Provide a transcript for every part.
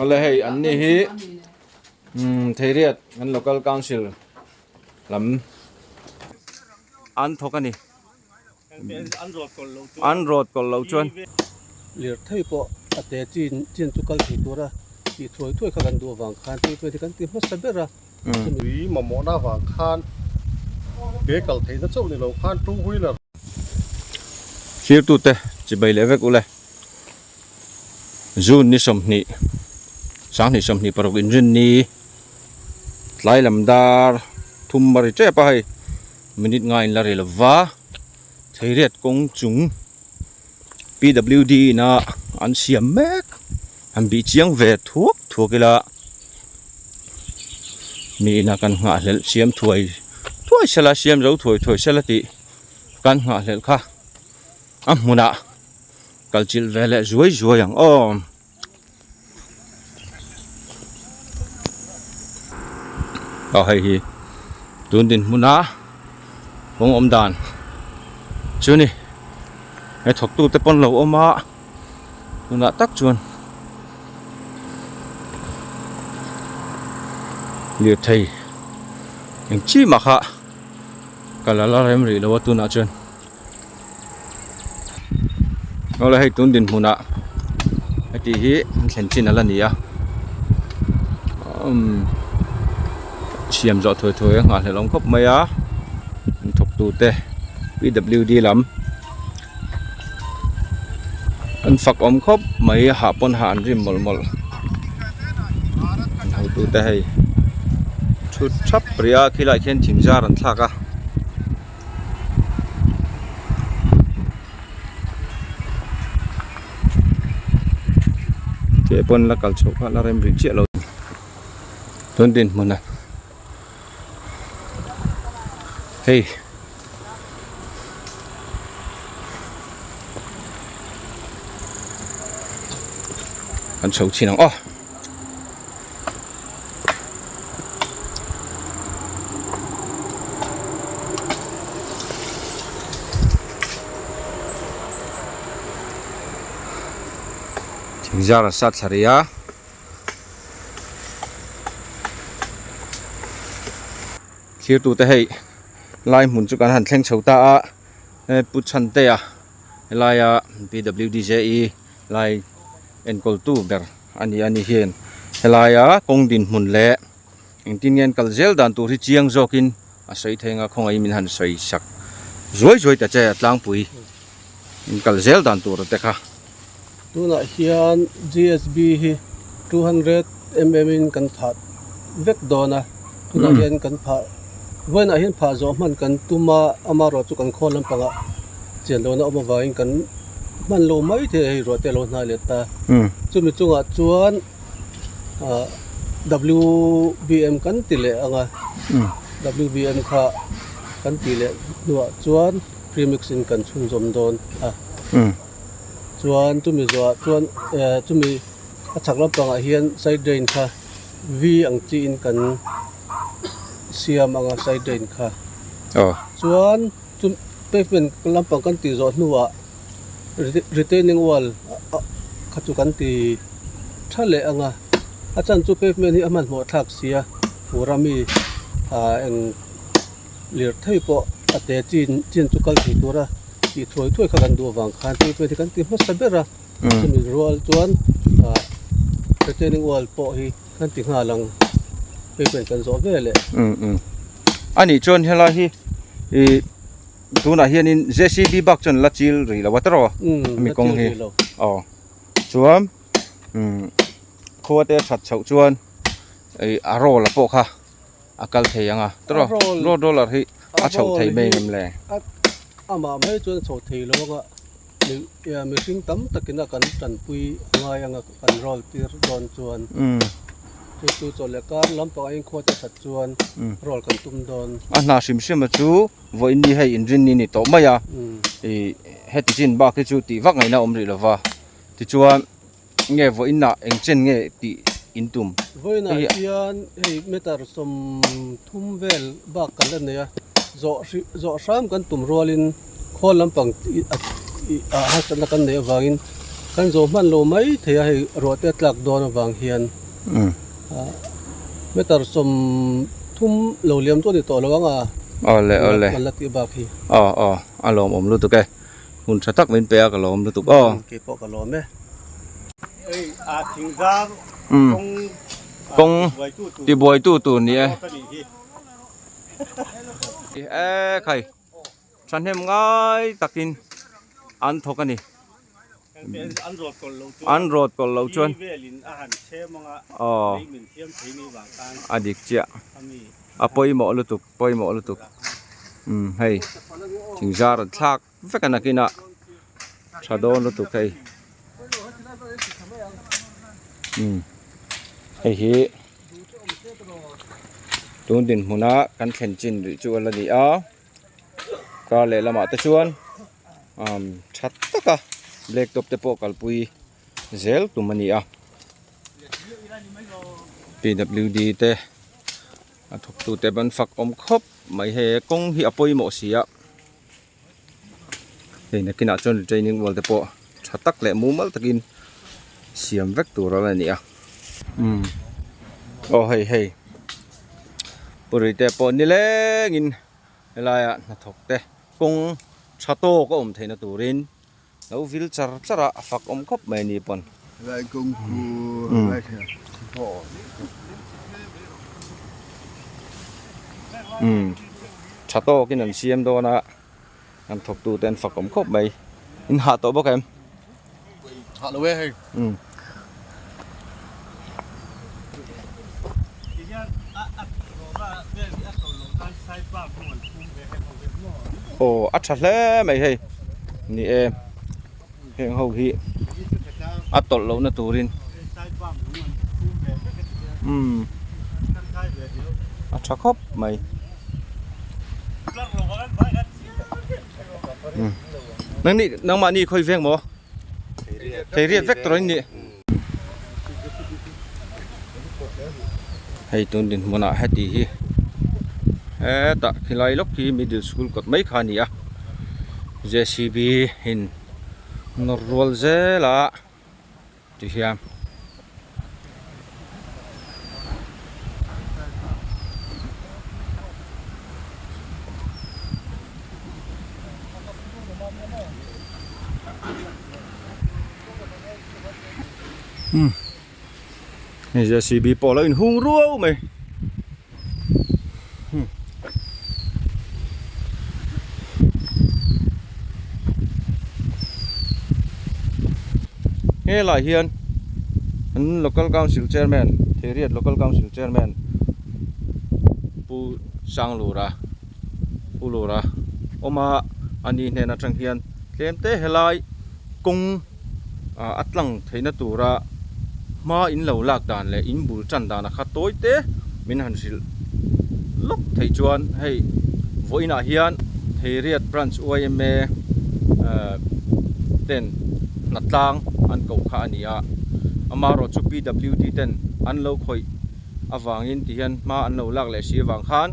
Ole hei an ni hi theiriat an local council lam an thokani an road kol lo chuan lir thei po ate chin chukal thi tura ti throi kha kan du wang khan ti pe kan ti hma sabera wi mamo na wang khan be kal thei na chau ni lo khan two wheeler hir tu te chi bai levek ule zun ni somni sang ni somni parok injin ni tlai lam dar thum mari che pa hai minute ngain la re lawa theiriat kong chung PWD na an siam mek an bi chiang ve thuakila mi na kan nga hlel siam thuai sala siam zo thuai sala ti kan nga hlel kha amuna kalchil vele zuai ang om hai hi tun din muna bong om dan chuni ai thok tu te pon lo oma tuna tak chuan liu thei eng chi ma kha kalala rem ri lo tuna chuan ole hei tun din muna ati hi thlen chin ala nia chiam zo thoi nga hlelom khop maya thok tu te PWD lam an fak om khop mai ha pon han rim mol hau tu te hei thut thap priya khilai khen thingjar an thlaka ke pon la kal chho kha la rem ri che lo ton din mona hey an chho chinang thingjar sat saria khir tu te hei lai mun chu kan han thleng chhota a put chan te a lai a PWDJE lai enkol tu ber ani hian helaya kong din mun le engtin ngen kal zel dan tu ri chiang zokin a sei thenga khong ai min han sei sak zoi ta che tlang pui kal zel dan tu ro te kha tuna hian GSB hi 200 mm in kan phat vek dona tuna hian kan pha wana hian pha zo man kan tuma amaro chu kan khol lam panga chen lo na omawa in kan man lo mai the hi ro te lo na le ta chumi chunga chuan WBM kan tile anga WBM kha kan tile nuwa chuan premix in kan chung zom don chuan chumi zo chuan chumi achak lam panga hian side drain kha V ang chi in kan siam anga side drain kha chuan chum pavement lampang kan ti zo nuwa retaining wall khachu kan ti thale anga achan chu pavement hi aman mo thak sia furami eng lir thei po ate chin chu kal thi tura ti throi kha kan du wang khan ti pe kan ti hma sabera chumi roal chuan retaining wall po hi kan ti nga lang pavement kan zo vele ani chon hela hi tuna hian in JCB bak chon la chil ri la watro mi kong hi chuam khote that chau chuan ei aro la po kha akal theyanga tro ro dollar hi a chau thei me ngam le ama mai chuan chau thei lo nga mi sing tam takina kan tan pui ngai anga kan rol tir don chuan chu cho le kar lam pa in khote that chuan rol kan tum don na sim chu vo in ni hei engine ni to maya heti chin ba ke chu ti wak ngai na omri lova ti chuan nge vo in na eng chen nge ti intum voina hian hei metar som thum vel ba kan ne ya zo sham kan tum rolin khol lam pang a ha kan ne wangin kan zo man lo mai thei a hei rote tlak don awang hian metar som thum lo liam to ni to lawanga ole malati ba khi alom om lu tu ke hun chatak min pe ka lom lu tu ke po ka lo me ei a thing giang kong ti boy tu ni khai chan hem ngai takin an thok ani an rot kol lo chuan adik chia apoi mo lu tu hei thingzar thak vekana kina thadon lu tu kai hei hi tun din huna kan thlen chin ri chu ala ni a ka le lama ta chuan that taka black top te po kalpui zel tumani a PWD te athok tu te ban fak om khop mai he kong hi apoi mo sia he na kina chon training wal te po thatak le mumal takin siam vek tu ra ni a hei puri te po ni le ngin elaya na thok te kong chato ko theina turin lo vil chara fak om khop mai ni pon lại công cụ lại thọ chato kin an siam do na an thok tu ten fak om khop mai in ha to bok em thọ đâu ấy acha hle mai hei ni em heng ho hi atol lo na turin acha khop mai nang ma ni khoi veng mo thei riat vek troin ni hei tun din mona hati hi ta khilai lok ki middle school kot mai khani a JCB in norwal zela ti hiam JCB po la in hung ruau mai nghe lại hiền local council chairman Theriat local council chairman pu sang lura oma ani ne na chang hian tlem te helai kong atlang theina tura ma in lo lak dan le in bul chan dan kha toi te min han sil lok thei chuan hei voina hian Theriat branch OIMA ten natlang an ko kha ania amaro chu PWD ten an lo khoi awangin ti hian ma an lo lak le si awang khan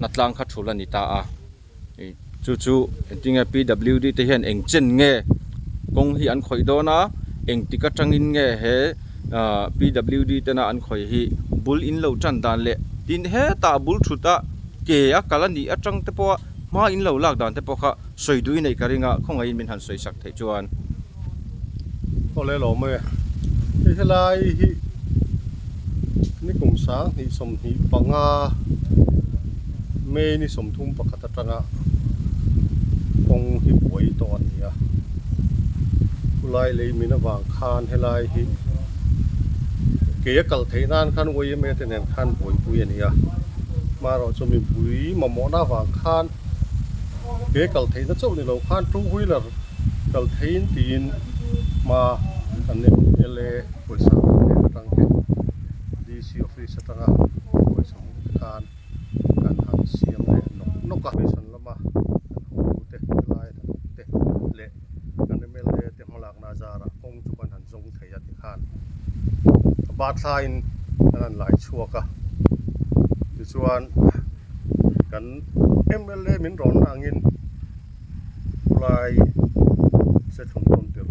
natlang kha thula ni ta a chu tinga PWD te hian eng chen nge kong hi an khoi do na eng tika tangin nge he PWD tena an khoi hi bul in lo chan dan le tin he ta bul thuta ke a kalani atang te po ma in lo lak dan te po kha soidui nei karinga khongai min han soi sak thei chuan ole lo me helai hi ni kum sang ni som hi panga me ni som thum pakhat atanga kong hi boi ton ya ulai le min awang khan helai hi ke kal theinan khan oi me ten khan boi pui ania maro chomi bui mamo na wang khan ke kal thei na chau ni lo khan two wheeler kal thein tin ma anne ele poisa tang ke DC office tanga poisa khan kan han siam le no ka vision lama hu te lai te le kan mel le te holak na zara kong chu kan han zong thei at khan ba thain kan lai chuaka ti chuan kan MLA min ron angin lai se thum tom tir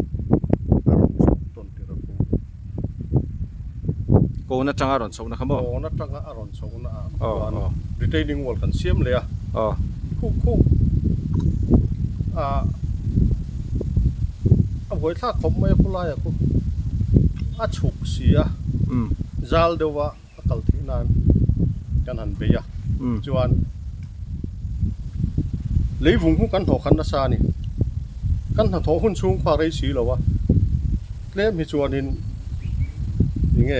โกนัดจังอารอนโซนะครับบ่ โอ้นัดจังอารอนโซนะ อ๋อ retaining wall กันเสียมเลย อ๋อ คู่เอาไว้ถ้าคมไม่พูดอะไรกูฉุกเสียจัลเดวะกัลที่นั่นกันหันเบียจวนเลยvùngคู่กันถอกันนะซานี่กันถอหุ่นชูงควาไรสีหรอวะเล่มีจวนนินยังไง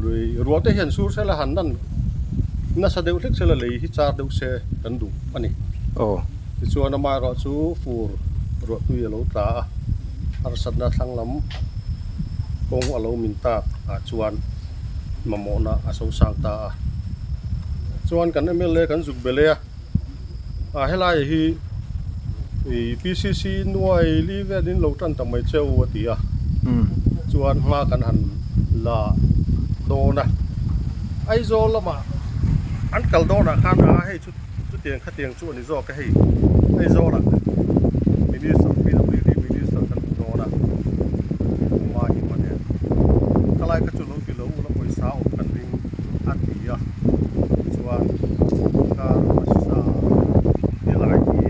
เลยรัวแต่เห็นสู้เสละหันนั่นน่าจะเดือดเล็กเสละเลยที่จาร์เดือดเสกันดูอันนี้โอ้ที่ชวนมารอชูฟูรัวตุยโลตราอาร์สันนาทั้งลำกงอโลมินตาชวนมาโมนาอาสูสังตาชวนกันไม่เล่กันสุกเบลียให้ไล่ที่ PCC หน่วยลีเวนินโลตันทำไมเจ้าวตีชวนมากันหันละโดนะไอโซละมาอันกัลโดนะข้านาให้ชุดเตียงข้าเตียงชวนนี่โซก็ให้ไอโซละมินิสต์PWDมินิสต์กันโดนะมาอีกวันเนี่ยอะไรก็จุดลูกกิโลแล้วไปสาวกันวิ่งอันดีอ่ะชวนการมาสาวนี่หลายที่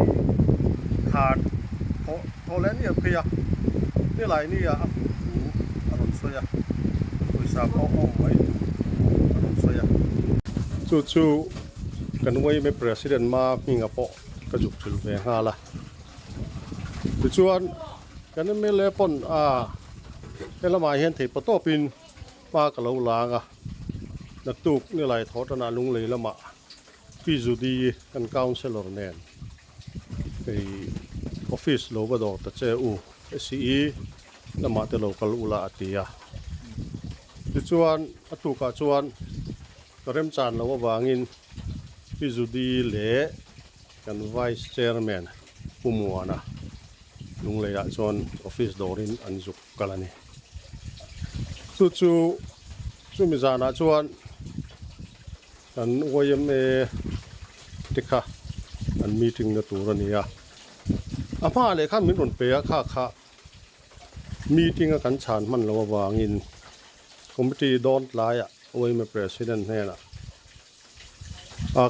ขาดพอแล้วเนี่ยเพียนี่หลายนี่อ่ะอารมณ์สวยไปสาวเอาไว้อารมณ์สวยจู่ๆกันไว้ไม่ประธานมามีงาปอกระจุกจุลเวงาละชวนกันไม่เล่ปนเป็นละมาเห็นที่ประตูปินมากระเลาลางนักตุกนี่หลายทอดนาลุงเลยละมาพี่จุดีกันกาวน์เซลล์แนนไอออฟฟิศโลบดอตเจ้าซีละมาเตโลกัลอุลาตียชวนตุกชวนก็เริ่มจานแล้วว่าวางินพี่จุดีเล่กันไวส์เชอร์แมนผู้มัวนะลุงเลยอะชวนออฟฟิศดอรินอันจุกกันนี่จู่มีจานะชวนอันวายเมติกะอันมีติ้งในตัวนี้อ่ะอาม่าเลยข้ามีหนุนเปียข้ามีติ้งกันชานมันแล้ววางินคอมมิตี้ดอนไลน์อ่ะวายเมประธานเนี่ยนะ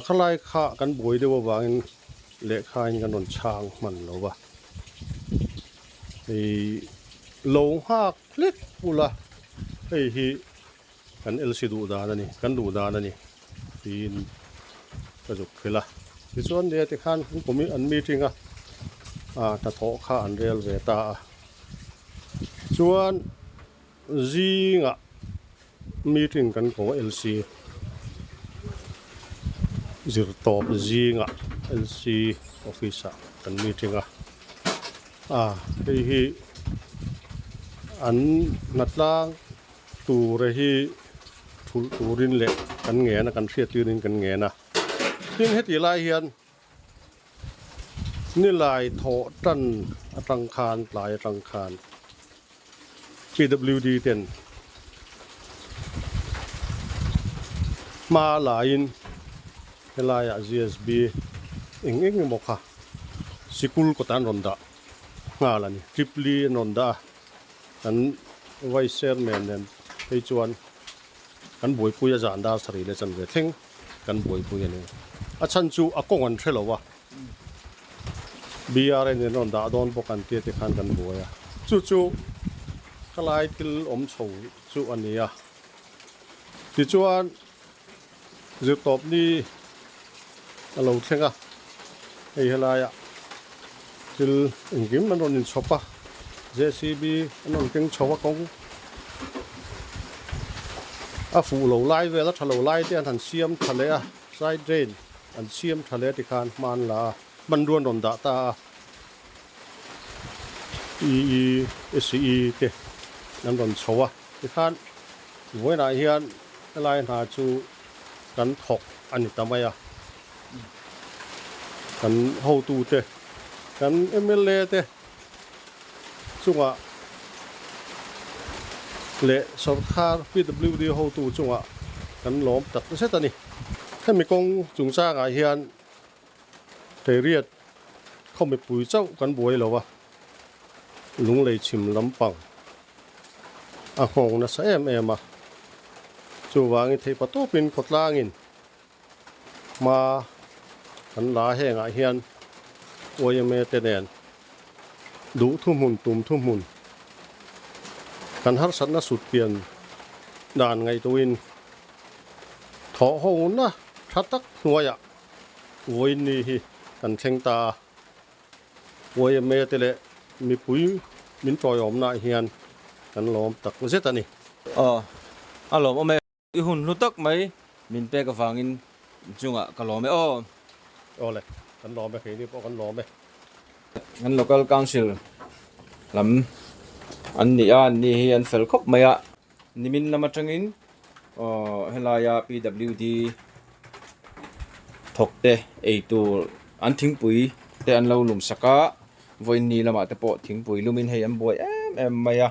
ข้าไล่ข้ากันบ่อยเดียววางินเละข้ากันหนุนช่างมันแล้ววะไอ้โลงหักเล็กปุระไอ้ที่กันเอลซีดูดานี่กันดูดานี่ปีนกระจุกขึ้นละที่ส่วนเดียที่ขันผมมีอันมีทิ้งถ้าทอข้าอันเรียลเวตาส่วนจีงมีทิ้งกันของเอลซีจิรตอบจีงเอลซีออฟฟิศกันมีทิ้งไอ้ที่อันนัดล่างตูเรฮีตูรินเละกันเงนะกันเสียตีรินกันเงนะยิ่งให้ตีลายเฮียนนี่ลายโถตันรังคารลายรังคาร PWD 10มาลายลาย GSB เองบอกค่ะสิกุลก็ตันรอนดางาลันทริปลีนอนดาอันไวเซอร์แมนเนี่ยไปจวนกันบวยปุยจานดาสรีเลจันเวทิงกันบวยปุยเนี่ยฉันจูอากงอันเทลวะBRเนี่ยนอนดาโดนปกันเตี้ยที่ขันกันบวยจู่ๆก็ไล่ทิลอมโฉจู่อันนี้ที่จวนจุดตบนี่เราเท่งไอ้อะไรทิลอิงกิมมันโดนอินชอปJCB นนกิงชาวกงฟูเหลาไล่เวลาทะเลไล่ที่อันทันเสียมทะเลไซด์เดรนอันเสียมทะเลที่คานมันละมันดวนดนดาตาSE เตนั่นดนชาวที่คานไว้ไหนเฮียนอะไรหาจูกันถกอันนี้ทำไมกันเฮาตูเตกันMLAเตจุงเละสอบคาร์ PWD เขาตูจุงกันล้อมตัดเสร็จนี่ให้มีกงจุงซ่าไงเฮียนเทเรียดเขาไม่ปุ๋ยเจ้ากันบวยหรอวะลุงเลยชิมลำปังหงนะใส่เอ็ม chu wangin thei patopin khotlangin ma kan la henga hian OIMA te nen du thum hun tum thum hun kan har satna sut pian dan ngai tuin tho ho na thatak hnuaya voin ni hi kan thleng ta OIMA te le mi pui min troi om na hian kan lom tak zetani alo ome I hun lutak mai min pe ka wangin chunga kalome ole kan lom be ni po kan lom be ngan local council lam an ni hi an fel khop maya nimin lama tangin helaya PWD thokte eitu an thingpui te an lo lum saka voin ni lama te po thingpui lumin hei an boi em maya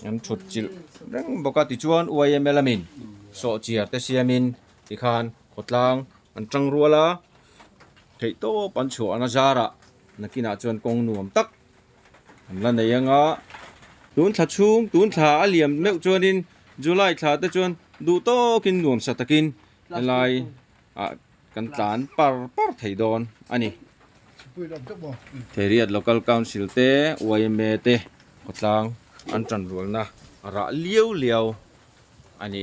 an thut chil rang boka ti chuan OIMA lamin so chiar te siamin ti khan khotlang an tang ruala thei to pan chu ana zara nakina chuan kong nuam tak an la nei anga tun thla chung tun thla aliam meu chuanin July thla te chuan du to kin nuam sa takin lai kan tlan par thei don ani theriat local council te OIMA te khotlang an tran rualna ra liau ani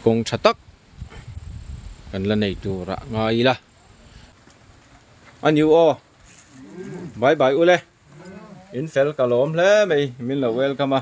kong thatak kan la nei tu ra ngai la aniu bye ule in fel kalom hle mai min la welcome